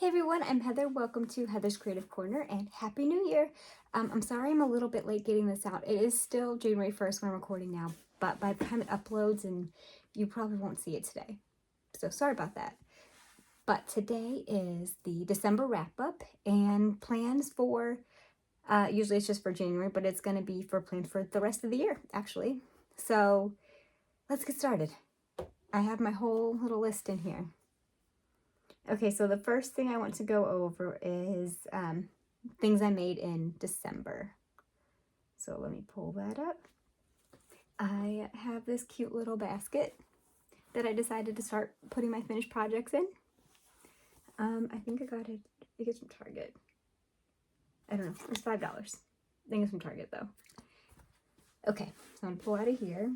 Hey everyone, I'm Heather. Welcome to Heather's Creative Corner and Happy New Year. I'm sorry I'm a little bit late getting this out. It is still January 1st when I'm recording now, but by the time it uploads, and you probably won't see it today. So sorry about that. But today is the December wrap up and plans for, usually it's just for January, but it's going to be for plans for the rest of the year, actually. So let's get started. I have my whole little list in here. Okay, so the first thing I want to go over is things I made in December. So let me pull that up. I have this cute little basket that I decided to start putting my finished projects in. I think I got it, I think it's from Target. I don't know, it's $5. I think it's from Target though. Okay, so I'm gonna pull out of here.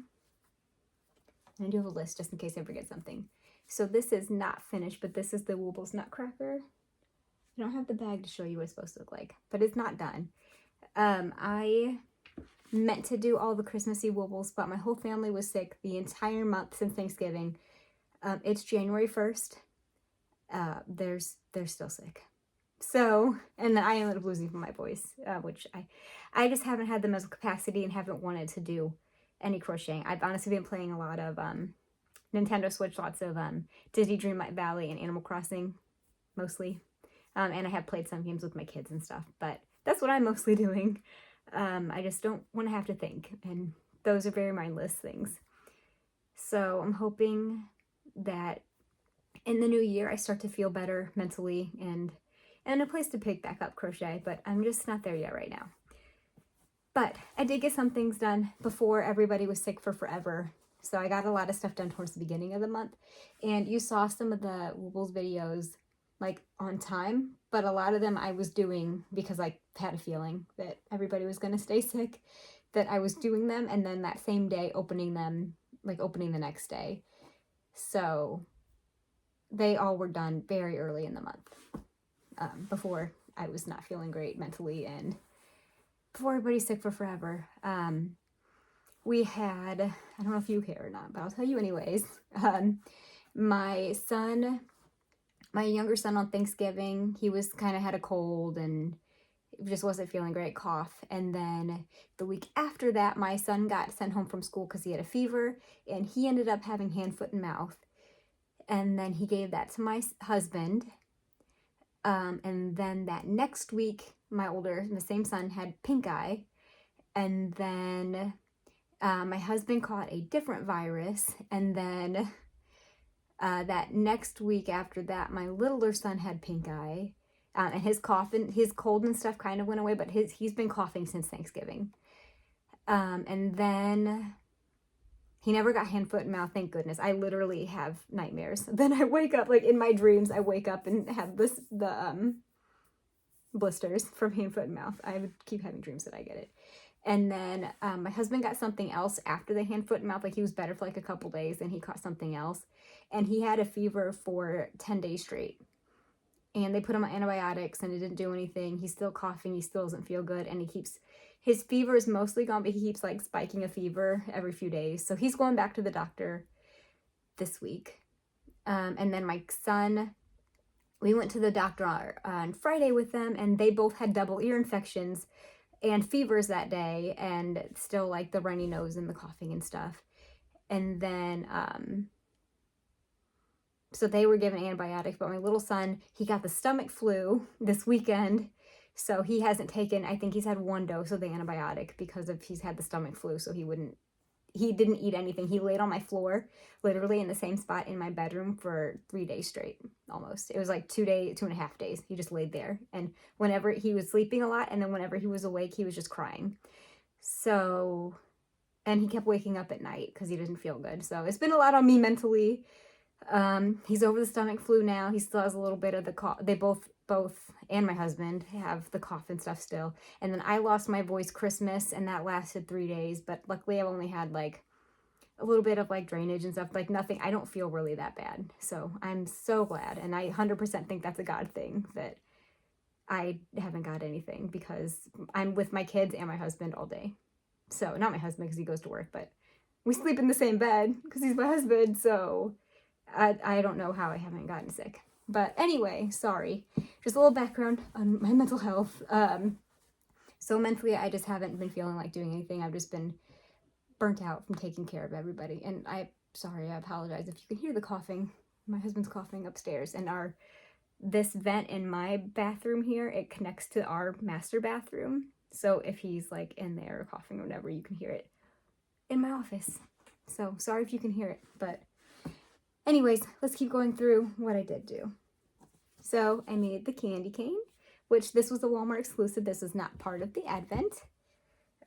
And I do have a list just in case I forget something. So this is not finished, but this is the Woobles Nutcracker. I don't have the bag to show you what it's supposed to look like, but it's not done. I meant to do all the Christmassy Woobles, but my whole family was sick the entire month since Thanksgiving. It's January 1st. They're still sick. So, and then I ended up losing my voice, which I just haven't had the mental capacity and haven't wanted to do any crocheting. I've honestly been playing a lot of Nintendo Switch, lots of Disney Dreamlight Valley and Animal Crossing, mostly. And I have played some games with my kids and stuff, but that's what I'm mostly doing. I just don't want to have to think, and those are very mindless things. So I'm hoping that in the new year I start to feel better mentally and a place to pick back up crochet, but I'm just not there yet right now. But I did get some things done before everybody was sick for forever. So I got a lot of stuff done towards the beginning of the month. And you saw some of the Woobles videos like on time, but a lot of them I was doing because I had a feeling that everybody was going to stay sick, that I was doing them and then that same day opening them, like opening the next day. So they all were done very early in the month, before I was not feeling great mentally and before everybody's sick for forever. We had, I don't know if you care or not, but I'll tell you anyways. My younger son on Thanksgiving, he was kind of had a cold and just wasn't feeling great, cough. And then the week after that, my son got sent home from school because he had a fever and he ended up having hand, foot, and mouth. And then he gave that to my husband. And then that next week, the same son had pink eye. And then my husband caught a different virus, and then that next week after that, my littler son had pink eye, and his cold and stuff kind of went away, but he's been coughing since Thanksgiving. And then he never got hand, foot, and mouth, thank goodness. I literally have nightmares. Then I wake up, like in my dreams, I wake up and have the blisters from hand, foot, and mouth. I would keep having dreams that I get it. And then my husband got something else after the hand, foot, and mouth. Like he was better for like a couple days and he caught something else. And he had a fever for 10 days straight. And they put him on antibiotics and it didn't do anything. He's still coughing. He still doesn't feel good. And his fever is mostly gone, but he keeps like spiking a fever every few days. So he's going back to the doctor this week. And then my son, we went to the doctor on Friday with them and they both had double ear infections and fevers that day, and still like the runny nose and the coughing and stuff. And then, so they were given antibiotics, but my little son, he got the stomach flu this weekend. So he hasn't taken, I think he's had 1 dose of the antibiotic because he's had the stomach flu. So he didn't eat anything. He laid on my floor, literally in the same spot in my bedroom for 3 days straight, almost. It was like 2.5 days. He just laid there. And whenever he was sleeping a lot, and then whenever he was awake, he was just crying. So, and he kept waking up at night because he didn't feel good. So it's been a lot on me mentally. He's over the stomach flu now. He still has a little bit of the cough. They both and my husband have the cough and stuff still. And then I lost my voice Christmas and that lasted 3 days, but luckily I've only had like a little bit of like drainage and stuff, like nothing. I don't feel really that bad. So I'm so glad. And I 100% think that's a God thing that I haven't got anything because I'm with my kids and my husband all day. So not my husband because he goes to work, but we sleep in the same bed because he's my husband. So I don't know how I haven't gotten sick. But anyway, sorry. Just a little background on my mental health. So mentally, I just haven't been feeling like doing anything. I've just been burnt out from taking care of everybody. And I apologize if you can hear the coughing. My husband's coughing upstairs, and this vent in my bathroom here, it connects to our master bathroom. So if he's like in there coughing or whatever, you can hear it in my office. So sorry if you can hear it, but anyways, let's keep going through what I did do. So I made the candy cane, which this was a Walmart exclusive. This is not part of the advent.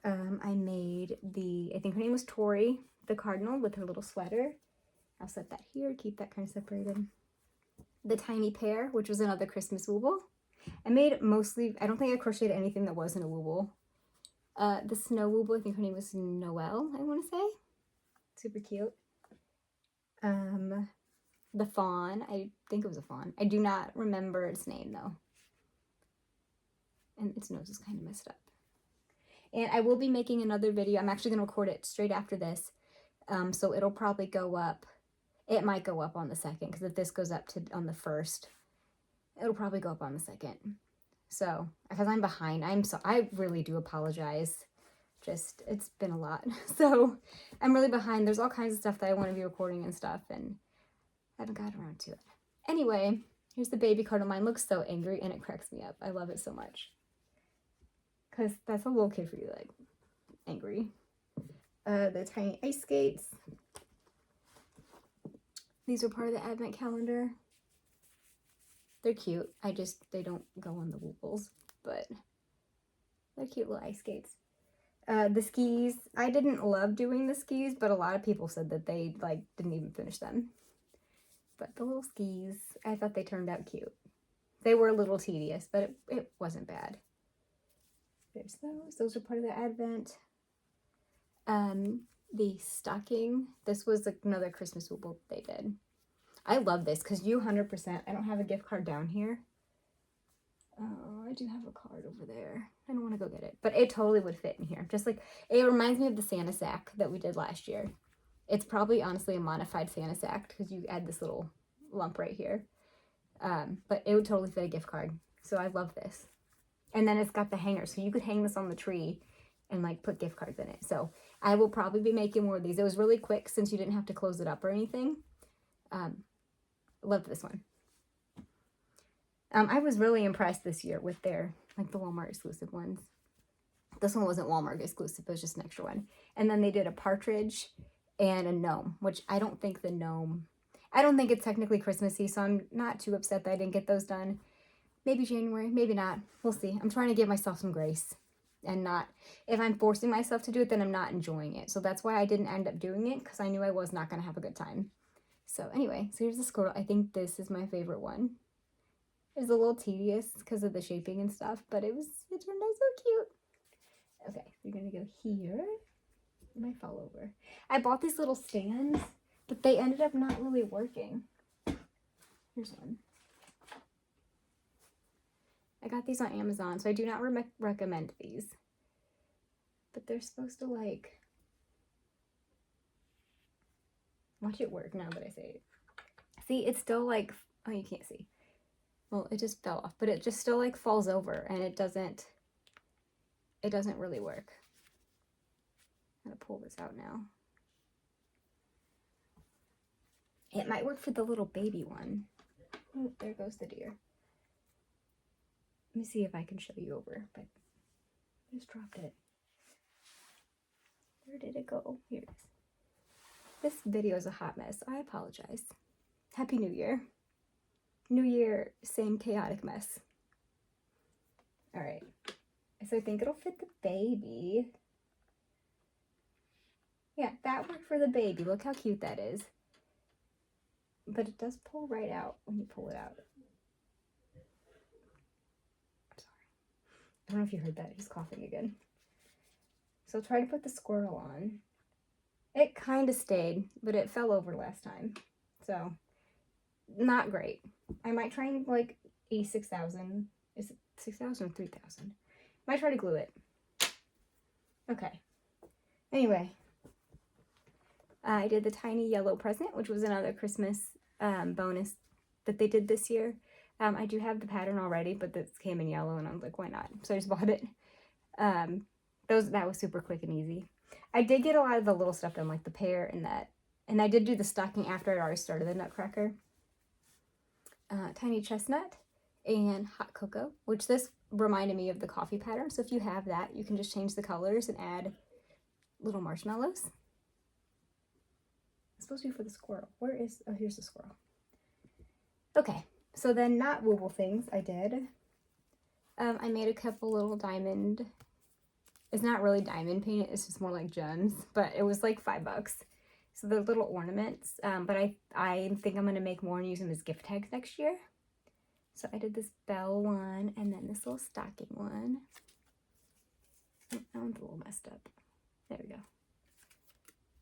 I made I think her name was Tori, the cardinal with her little sweater. I'll set that here, keep that kind of separated. The tiny pear, which was another Christmas wooble. I made mostly, I don't think I crocheted anything that wasn't a wooble. The snow wooble, I think her name was Noelle, I want to say. Super cute. The fawn, I think it was a fawn. I do not remember its name though. And its nose is kind of messed up. And I will be making another video. I'm actually going to record it straight after this. So it'll probably go up. It might go up on the 2nd, because if this goes up on the 1st, it'll probably go up on the 2nd. So, because I'm behind, I really do apologize. Just, it's been a lot. So, I'm really behind. There's all kinds of stuff that I want to be recording and stuff, and I haven't gotten around to it. Anyway, here's the baby cardinal. Mine looks so angry, and it cracks me up. I love it so much. Because that's a little kid for you, like, angry. The tiny ice skates. These are part of the advent calendar. They're cute. They don't go on the woobles, but they're cute little ice skates. The skis. I didn't love doing the skis, but a lot of people said that they, like, didn't even finish them. But the little skis, I thought they turned out cute. They were a little tedious, but it wasn't bad. There's those. Those are part of the advent. The stocking. This was another Christmas wooble they did. I love this because you 100%. I don't have a gift card down here. Oh, I do have a card over there. I don't want to go get it, but it totally would fit in here. Just like, it reminds me of the Santa sack that we did last year. It's probably honestly a modified Santa sack because you add this little lump right here. But it would totally fit a gift card. So I love this. And then it's got the hanger, so you could hang this on the tree and like put gift cards in it. So I will probably be making more of these. It was really quick since you didn't have to close it up or anything. Love this one. I was really impressed this year with their, like, the Walmart exclusive ones. This one wasn't Walmart exclusive, it was just an extra one. And then they did a partridge and a gnome, which I don't think it's technically Christmassy, so I'm not too upset that I didn't get those done. Maybe January, maybe not. We'll see. I'm trying to give myself some grace and not, if I'm forcing myself to do it, then I'm not enjoying it. So that's why I didn't end up doing it, because I knew I was not going to have a good time. So anyway, so here's the squirrel. I think this is my favorite one. It's a little tedious because of the shaping and stuff, but it turned out so cute. Okay, we're going to go here. It might fall over. I bought these little stands, but they ended up not really working. Here's one. I got these on Amazon, so I do not recommend these. But they're supposed to, like, watch it work now that I say it. See, it's still like, oh, you can't see. Well, it just fell off, but it just still like falls over, and it doesn't really work. I'm gonna pull this out now. It might work for the little baby one. Oh, there goes the deer. Let me see if I can show you over, but I just dropped it. Where did it go? Here it is. This video is a hot mess. I apologize. Happy New Year. New Year, same chaotic mess. All right. So I think it'll fit the baby. Yeah, that worked for the baby. Look how cute that is. But it does pull right out when you pull it out. I'm sorry. I don't know if you heard that. He's coughing again. So I'll try to put the squirrel on. It kind of stayed, but it fell over last time. So, not great. I might try and, like, a 6,000. Is it 6,000 or 3,000? Might try to glue it. Okay. Anyway. I did the tiny yellow present, which was another Christmas bonus that they did this year. I do have the pattern already, but this came in yellow and I was like, why not? So I just bought it. That was super quick and easy. I did get a lot of the little stuff done, like the pear and that. And I did do the stocking after I'd already started the nutcracker. Tiny chestnut and hot cocoa, which this reminded me of the coffee pattern. So if you have that, you can just change the colors and add little marshmallows. It's supposed to be for the squirrel. Where is, oh, here's the squirrel. Okay, so then not wooble things I did. I made a couple little diamond, it's not really diamond paint, it's just more like gems, but it was like $5. So they're little ornaments, but I think I'm going to make more and use them as gift tags next year. So I did this bell one and then this little stocking one. That one's a little messed up. There we go.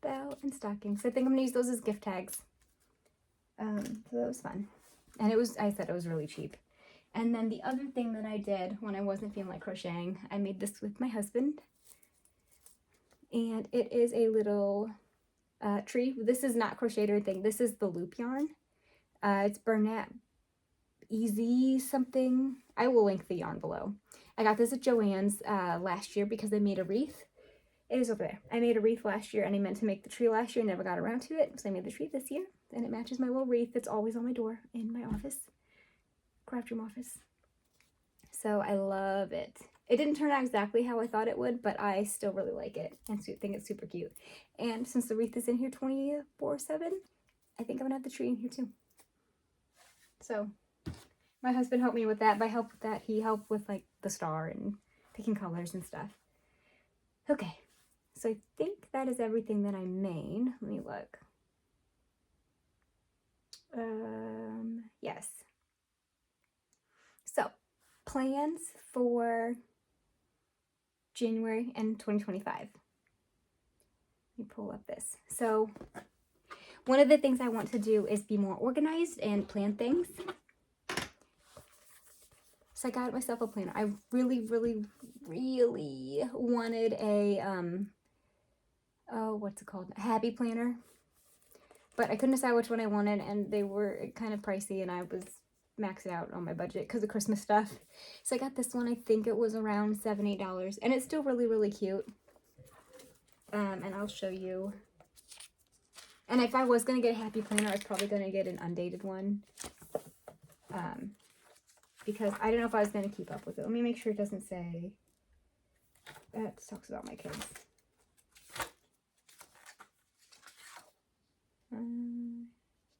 Bell and stocking. So I think I'm going to use those as gift tags. So that was fun. And I said it was really cheap. And then the other thing that I did when I wasn't feeling like crocheting, I made this with my husband. And it is a little tree. This is not crocheted or anything. This is the loop yarn. It's Bernat Easy something. I will link the yarn below. I got this at Joann's last year because they made a wreath. It is over there. I made a wreath last year and I meant to make the tree last year and never got around to it. So I made the tree this year and it matches my little wreath that's always on my door in my office. Craft room office. So I love it. It didn't turn out exactly how I thought it would, but I still really like it and think it's super cute. And since the wreath is in here 24/7, I think I'm gonna have the tree in here too. So my husband helped me with that. By help with that, he helped with like the star and picking colors and stuff. Okay, so I think that is everything that I made. Let me look. Yes. So, plans for January and 2025. Let me pull up this. So, one of the things I want to do is be more organized and plan things. So I got myself a planner. I really, really, really wanted a, what's it called? A happy planner. But I couldn't decide which one I wanted, and they were kind of pricey, and I was maxed out on my budget because of Christmas stuff. So I got this one. I think it was around $7, $8, and it's still really, really cute. And I'll show you. And if I was going to get a happy planner, I was probably going to get an undated one. Because I don't know if I was going to keep up with it. Let me make sure it doesn't say. That talks about my kids.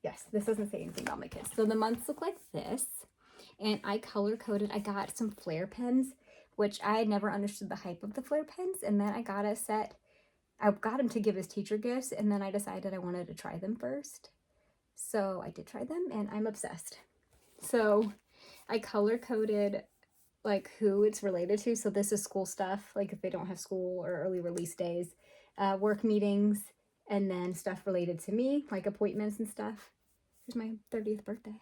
Yes, this doesn't say anything about my kids. So the months look like this. And I color coded. I got some flare pens, which I had never understood the hype of the flare pens. And then I got a set. I got him to give as teacher gifts. And then I decided I wanted to try them first. So I did try them and I'm obsessed. So I color coded like who it's related to. So this is school stuff, like if they don't have school or early release days, work meetings, and then stuff related to me, like appointments and stuff. Here's my 30th birthday.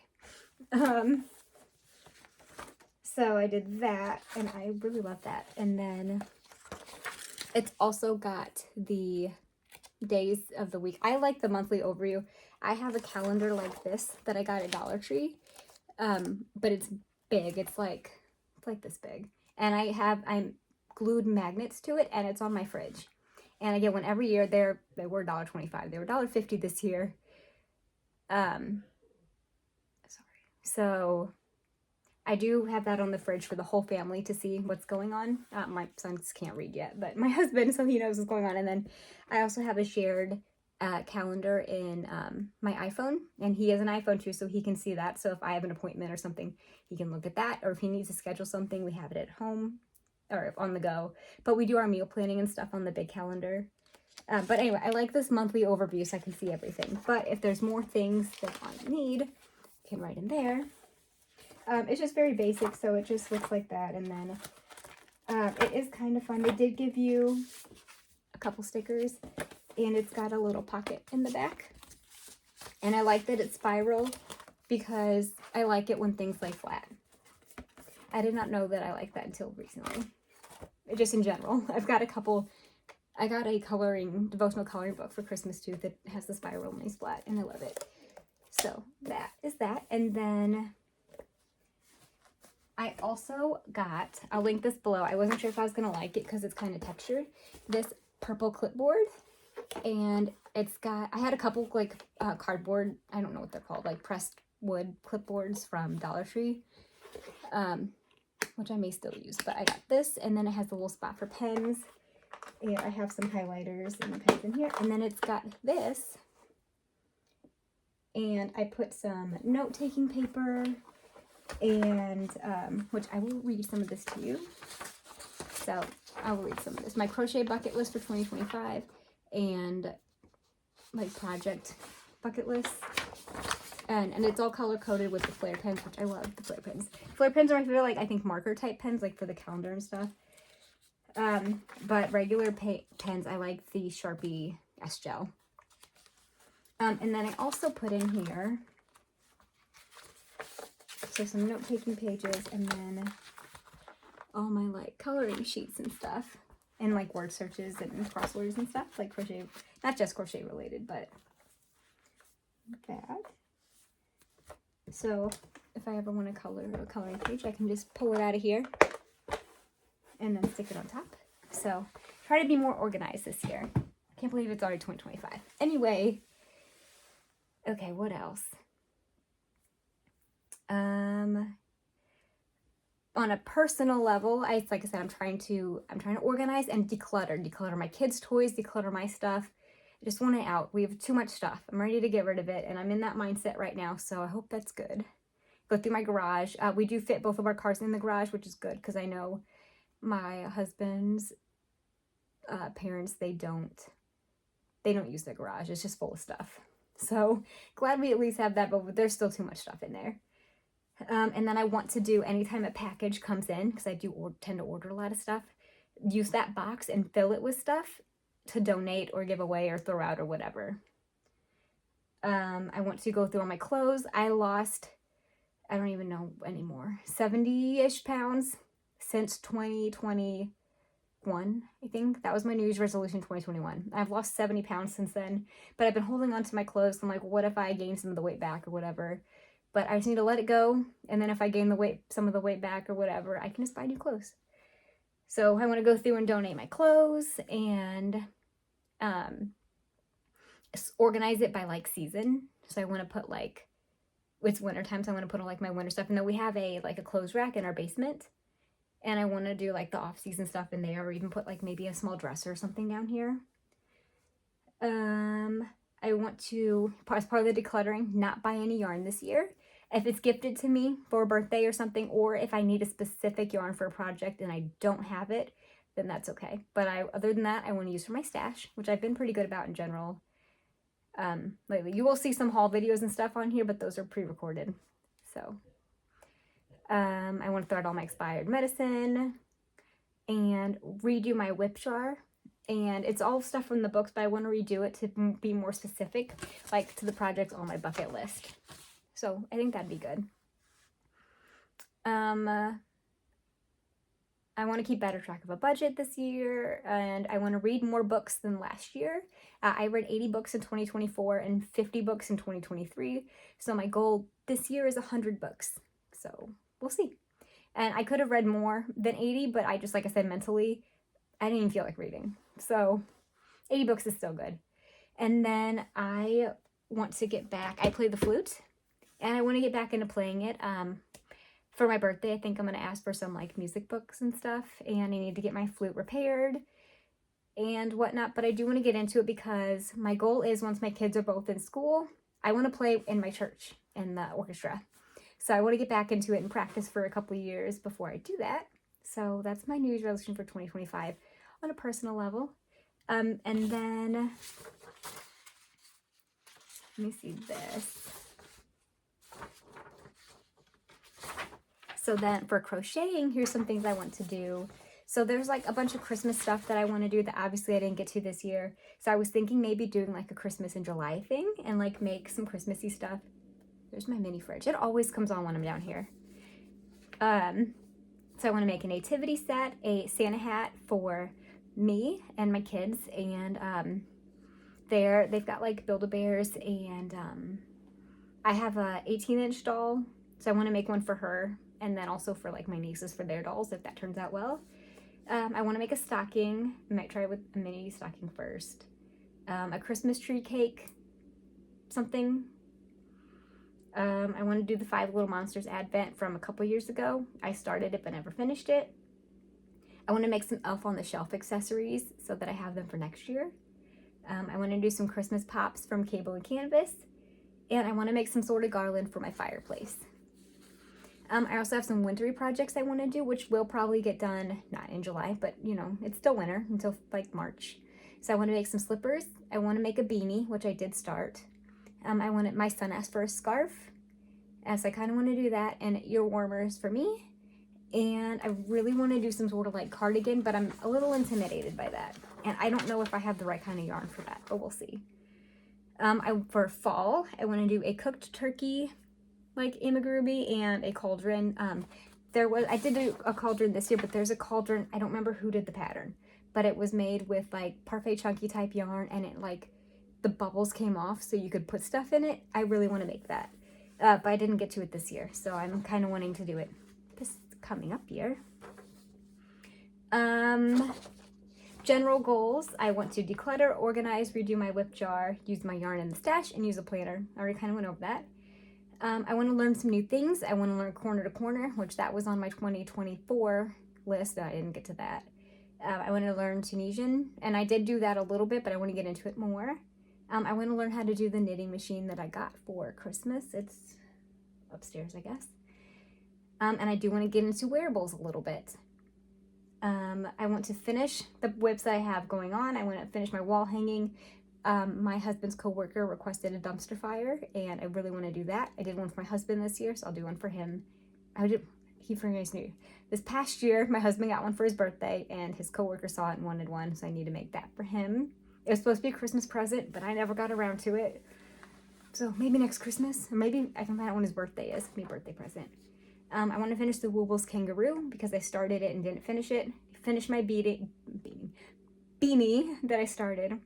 So I did that, and I really love that. And then it's also got the days of the week. I like the monthly overview. I have a calendar like this that I got at Dollar Tree, but it's big. It's like this big. And I'm glued magnets to it, and it's on my fridge. And I get one every year. They were $1.25. They were $1.50 this year. Sorry. So I do have that on the fridge for the whole family to see what's going on. My sons can't read yet, but my husband, so he knows what's going on. And then I also have a shared calendar in my iPhone, and he has an iPhone too, so he can see that. So if I have an appointment or something, he can look at that. Or if he needs to schedule something, we have it at home or on the go. But we do our meal planning and stuff on the big calendar. But anyway, I like this monthly overview so I can see everything. But if there's more things that I need, I can write in there. It's just very basic, so it just looks like that. And then it is kind of fun. They did give you a couple stickers, and it's got a little pocket in the back. And I like that it's spiral because I like it when things lay flat. I did not know that I liked that until recently. Just in general. I got a devotional coloring book for Christmas too that has the spiral and lays flat, and I love it. So that is that. And then I also got, I'll link this below. I wasn't sure if I was going to like it because it's kind of textured. This purple clipboard. And it's got, I had a couple like cardboard, I don't know what they're called, like pressed wood clipboards from Dollar Tree, which I may still use. But I got this, and then it has a little spot for pens. And I have some highlighters and pens in here. And then it's got this. And I put some note-taking paper, and which I will read some of this to you. So I will read some of this. My crochet bucket list for 2025, and like project bucket list. And it's all color-coded with the flare pens, which I love the flare pens. Flare pens are my favorite, like, I think marker-type pens, like for the calendar and stuff. But regular pens, I like the Sharpie S-Gel. And then I also put in here, so some note-taking pages, and then all my, like, coloring sheets and stuff, and, like, word searches and crosswords and stuff, like crochet, not just crochet related, but that. So if I ever want to color a coloring page, I can just pull it out of here and then stick it on top. So try to be more organized this year. Can't believe it's already 2025. Anyway, okay, what else? On a personal level, like I said, I'm trying to organize and declutter my kids' toys, declutter my stuff. I just want it out. We have too much stuff. I'm ready to get rid of it, and I'm in that mindset right now, so I hope that's good. Go through my garage. We do fit both of our cars in the garage, which is good, because I know my husband's parents, they don't use the garage. It's just full of stuff. So glad we at least have that, but there's still too much stuff in there. And then I want to do, anytime a package comes in, because I do tend to order a lot of stuff, use that box and fill it with stuff to donate or give away or throw out or whatever. I want to go through all my clothes. I lost, I don't even know anymore, 70-ish pounds since 2021, I think. That was my New Year's resolution, 2021. I've lost 70 pounds since then, but I've been holding on to my clothes. I'm like, what if I gain some of the weight back or whatever? But I just need to let it go, and then if I gain some of the weight back or whatever, I can just buy new clothes. So I want to go through and donate my clothes, and organize it by like season. So I want to put, like, it's winter time, so I want to put all like my winter stuff. And then we have a clothes rack in our basement, and I want to do like the off-season stuff in there, or even put like maybe a small dresser or something down here. I want to, as part of the decluttering, not buy any yarn this year. If it's gifted to me for a birthday or something, or if I need a specific yarn for a project and I don't have it, then that's okay. But other than that, I want to use for my stash, which I've been pretty good about in general lately. You will see some haul videos and stuff on here, but those are pre-recorded. So I want to throw out all my expired medicine and redo my whip jar. And it's all stuff from the books, but I want to redo it to be more specific, like to the projects on my bucket list. So I think that'd be good. I want to keep better track of a budget this year, and I want to read more books than last year. I read 80 books in 2024 and 50 books in 2023. So my goal this year is 100 books. So we'll see. And I could have read more than 80, but I just, like I said, mentally, I didn't even feel like reading. So 80 books is still good. And then I want to get back. I play the flute, and I want to get back into playing it. For my birthday, I think I'm going to ask for some like music books and stuff, and I need to get my flute repaired and whatnot. But I do want to get into it because my goal is, once my kids are both in school, I want to play in my church in the orchestra. So I want to get back into it and practice for a couple of years before I do that. So that's my New Year's resolution for 2025 on a personal level. And then, let me see this. So then for crocheting, here's some things I want to do. So there's like a bunch of Christmas stuff that I want to do that obviously I didn't get to this year. So I was thinking maybe doing like a Christmas in July thing and like make some Christmassy stuff. There's my mini fridge. It always comes on when I'm down here. So I want to make a nativity set, a Santa hat for me and my kids, and they've got like Build-A-Bears, and I have a 18-inch doll, so I want to make one for her, and then also for like my nieces for their dolls if that turns out well. I want to make a stocking. I might try with a mini stocking first. A Christmas tree cake, something. I want to do the 5 Little Monsters Advent from a couple years ago. I started it but never finished it. I want to make some Elf on the Shelf accessories so that I have them for next year. I want to do some Christmas pops from Cable and Canvas. And I want to make some sort of garland for my fireplace. I also have some wintry projects I want to do, which will probably get done, not in July, but you know, it's still winter until like March. So I want to make some slippers. I want to make a beanie, which I did start. My son asked for a scarf, so I kind of want to do that, and ear warmers for me. And I really want to do some sort of like cardigan, but I'm a little intimidated by that. And I don't know if I have the right kind of yarn for that, but we'll see. For fall, I want to do a cooked turkey, like amigurumi, and a cauldron. I did do a cauldron this year, but there's a cauldron, I don't remember who did the pattern, but it was made with like parfait chunky type yarn, and it like, the bubbles came off so you could put stuff in it. I really want to make that, but I didn't get to it this year, so I'm kind of wanting to do it this coming up year. General goals, I want to declutter, organize, redo my whip jar, use my yarn in the stash, and use a planner. I already kind of went over that. I want to learn some new things. I want to learn corner to corner, which that was on my 2024 list. I didn't get to that. I want to learn Tunisian, and I did do that a little bit, but I want to get into it more. I want to learn how to do the knitting machine that I got for Christmas. It's upstairs, I guess. And I do want to get into wearables a little bit. I want to finish the whips that I have going on. I want to finish my wall hanging. My husband's coworker requested a dumpster fire, and I really want to do that. I did one for my husband this year, so I'll do one for him. He forgets me. This past year, my husband got one for his birthday, and his coworker saw it and wanted one, so I need to make that for him. It was supposed to be a Christmas present, but I never got around to it. So maybe next Christmas, or maybe I can find out when his birthday is. My birthday present. I want to finish the Woobles Kangaroo because I started it and didn't finish it. Finish my beanie that I started.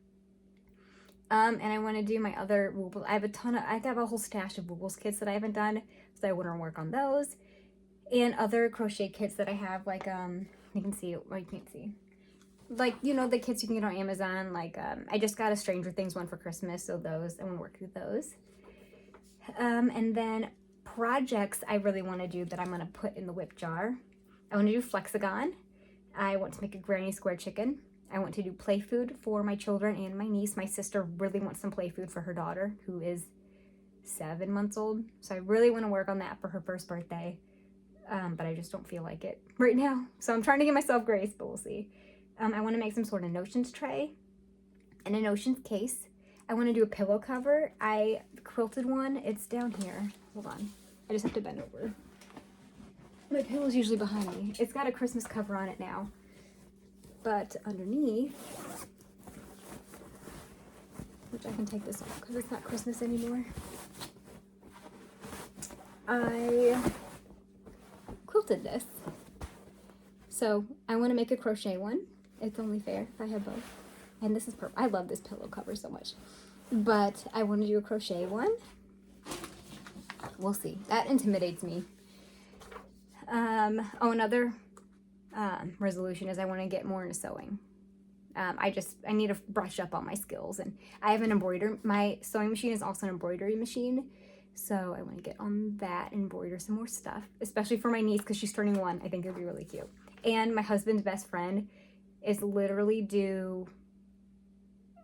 And I want to do my other Woobles. I have a whole stash of Woobles kits that I haven't done, so I want to work on those. And other crochet kits that I have, like, you can see, well, you can't see. Like, you know, the kits you can get on Amazon. Like, I just got a Stranger Things one for Christmas, so those, I want to work through those. And then projects I really want to do that I'm going to put in the whip jar. I want to do Flexagon. I want to make a granny square chicken. I want to do play food for my children and my niece. My sister really wants some play food for her daughter, who is 7 months old. So I really want to work on that for her first birthday. But I just don't feel like it right now. So I'm trying to give myself grace, but we'll see. I want to make some sort of notions tray and a notions case. I want to do a pillow cover. I quilted one. It's down here. Hold on. I just have to bend over. My pillow's usually behind me. It's got a Christmas cover on it now. But underneath, which I can take this off because it's not Christmas anymore, I quilted this. So I want to make a crochet one. It's only fair if I have both. And this is perfect. I love this pillow cover so much. But I want to do a crochet one. We'll see. That intimidates me. Another resolution is I want to get more into sewing. I need to brush up on my skills, and I have an embroider. My sewing machine is also an embroidery machine, so I want to get on that and embroider some more stuff, especially for my niece because she's turning 1. I think it'll be really cute. And my husband's best friend is literally due.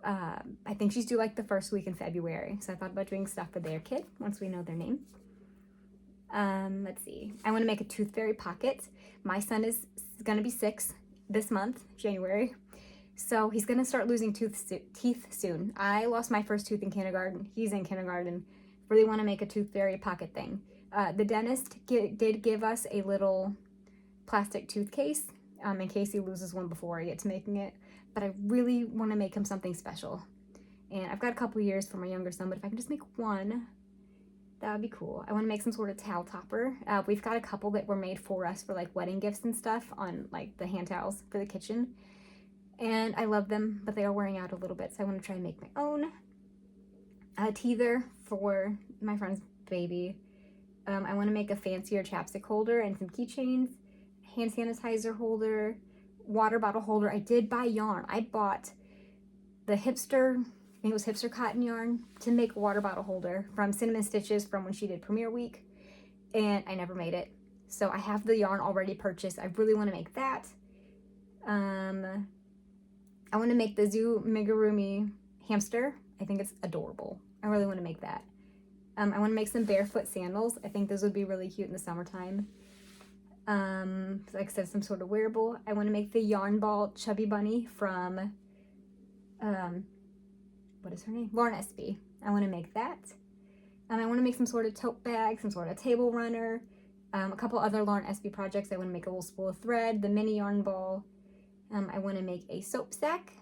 I think she's due like the first week in February, so I thought about doing stuff for their kid once we know their name. Let's see. I want to make a tooth fairy pocket. My son is gonna be 6 this month, January, so he's gonna start losing teeth soon. I lost my first tooth in kindergarten. He's in kindergarten. Really want to make a tooth fairy pocket thing. The dentist did give us a little plastic tooth case in case he loses one before I get to making it. But I really want to make him something special. And I've got a couple years for my younger son, but if I can just make one, that would be cool. I want to make some sort of towel topper. We've got a couple that were made for us for like wedding gifts and stuff on like the hand towels for the kitchen. And I love them, but they are wearing out a little bit, so I want to try and make my own. A teether for my friend's baby. I want to make a fancier chapstick holder and some keychains, hand sanitizer holder, water bottle holder. I did buy yarn. I bought the hipster, I think it was hipster cotton yarn to make a water bottle holder from Cinnamon Stitches from when she did Premiere Week, and I never made it. So I have the yarn already purchased. I really want to make that. I want to make the Zoo Amigurumi hamster. I think it's adorable. I really want to make that. I want to make some barefoot sandals. I think those would be really cute in the summertime. Like I said, some sort of wearable. I want to make the yarn ball chubby bunny from, what is her name? Lauren Espy. I want to make that. I want to make some sort of tote bag, some sort of table runner, a couple other Lauren Espy projects. I want to make a little spool of thread, the mini yarn ball. I want to make a soap sack.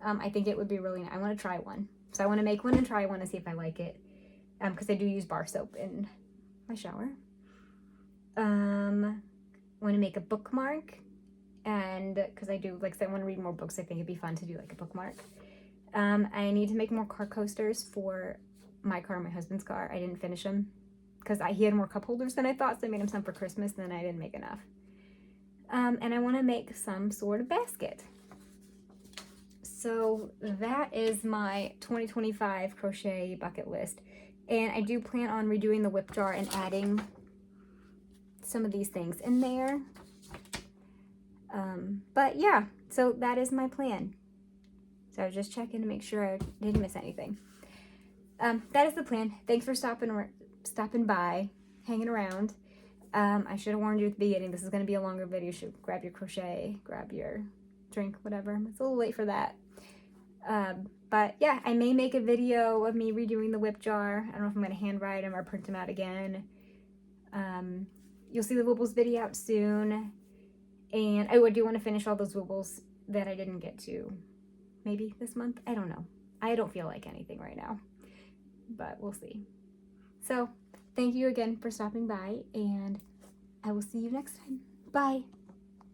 I think it would be really nice. I want to try one. So I want to make one and try one and see if I like it. Because I do use bar soap in my shower. I want to make a bookmark. And because I do, like I said, I want to read more books. I think it'd be fun to do like a bookmark. I need to make more car coasters for my car and my husband's car. I didn't finish them because he had more cup holders than I thought. So I made him some for Christmas and then I didn't make enough. And I want to make some sort of basket. So that is my 2025 crochet bucket list. And I do plan on redoing the whip jar and adding some of these things in there. But yeah, so that is my plan. So I was just checking to make sure I didn't miss anything. That is the plan. Thanks for stopping by, hanging around. I should have warned you at the beginning. This is going to be a longer video. You should grab your crochet, grab your drink, whatever. It's a little late for that. But yeah, I may make a video of me redoing the whip jar. I don't know if I'm going to handwrite them or print them out again. You'll see the Wibbles video out soon. And I do want to finish all those Wibbles that I didn't get to maybe this month. I don't know. I don't feel like anything right now, but we'll see. So thank you again for stopping by, and I will see you next time. Bye.